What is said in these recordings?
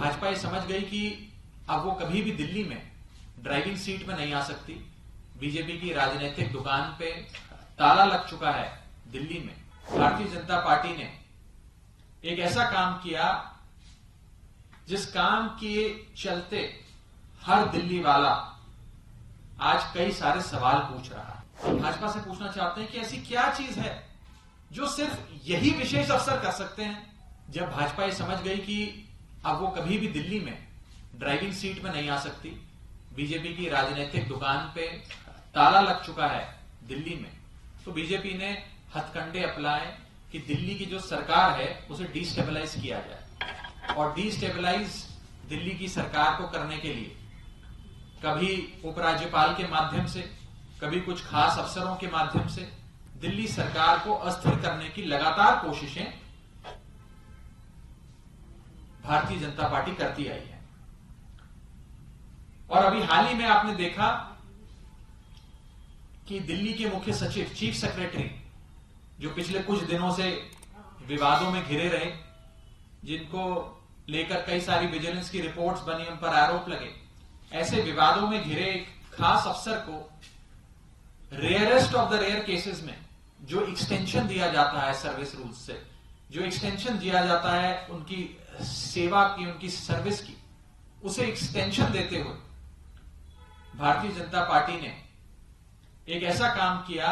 भाजपा ये समझ गई कि अब वो कभी भी दिल्ली में ड्राइविंग सीट में नहीं आ सकती। बीजेपी की राजनीतिक दुकान पे ताला लग चुका है दिल्ली में। भारतीय जनता पार्टी ने एक ऐसा काम किया जिस काम के चलते हर दिल्ली वाला आज कई सारे सवाल पूछ रहा है। भाजपा से पूछना चाहते हैं कि ऐसी क्या चीज है जो सिर्फ यही विशेष अफसर कर सकते हैं। जब भाजपा ये समझ गई कि अब वो कभी भी दिल्ली में ड्राइविंग सीट में नहीं आ सकती, बीजेपी की राजनीतिक दुकान पे ताला लग चुका है दिल्ली में, तो बीजेपी ने हथकंडे अपनाए कि दिल्ली की जो सरकार है उसे डिस्टेबलाइज किया जाए। और डिस्टेबलाइज दिल्ली की सरकार को करने के लिए कभी उपराज्यपाल के माध्यम से, कभी कुछ खास अफसरों के माध्यम से दिल्ली सरकार को अस्थिर करने की लगातार कोशिशें भारतीय जनता पार्टी करती आई है। और अभी हाल ही में आपने देखा कि दिल्ली के मुख्य सचिव, चीफ सेक्रेटरी, जो पिछले कुछ दिनों से विवादों में घिरे रहे, जिनको लेकर कई सारी विजिलेंस की रिपोर्ट्स बनी, उन पर आरोप लगे, ऐसे विवादों में घिरे एक खास अफसर को rarest of the rare cases में जो एक्सटेंशन दिया जाता है सर्विस रूल्स से, जो एक्सटेंशन दिया जाता है उनकी सेवा की, उनकी सर्विस की, उसे एक्सटेंशन देते हुए भारतीय जनता पार्टी ने एक ऐसा काम किया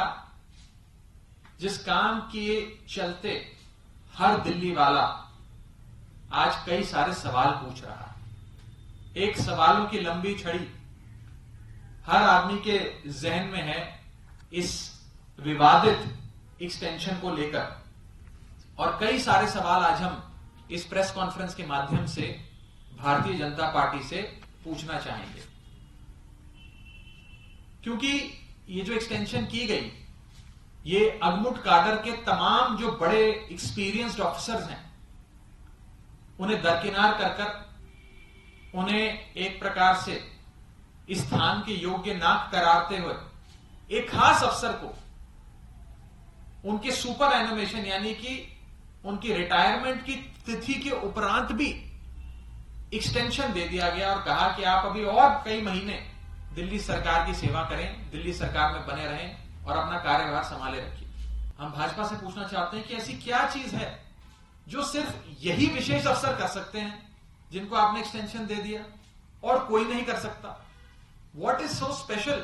जिस काम के चलते हर दिल्ली वाला आज कई सारे सवाल पूछ रहा है। एक सवालों की लंबी छड़ी हर आदमी के जहन में है इस विवादित एक्सटेंशन को लेकर, और कई सारे सवाल आज हम इस प्रेस कॉन्फ्रेंस के माध्यम से भारतीय जनता पार्टी से पूछना चाहेंगे। क्योंकि ये जो एक्सटेंशन की गई, ये अगमुट काडर के तमाम जो बड़े एक्सपीरियंस्ड ऑफिसर्स हैं उन्हें दरकिनार कर उन्हें एक प्रकार से स्थान के योग्य ना करारते हुए एक खास अफसर को उनके सुपर एनुमेशन यानी कि उनकी रिटायरमेंट की तिथि के उपरांत भी एक्सटेंशन दे दिया गया और कहा कि आप अभी और कई महीने दिल्ली सरकार की सेवा करें, दिल्ली सरकार में बने रहें और अपना कार्यभार संभाले रखिए। हम भाजपा से पूछना चाहते हैं कि ऐसी क्या चीज है जो सिर्फ यही विशेष अफसर कर सकते हैं, जिनको आपने एक्सटेंशन दे दिया और कोई नहीं कर सकता। What is so special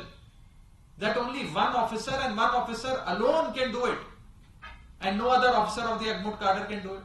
that only one officer and one officer alone can do it and no other officer of the Agmut cadre can do it?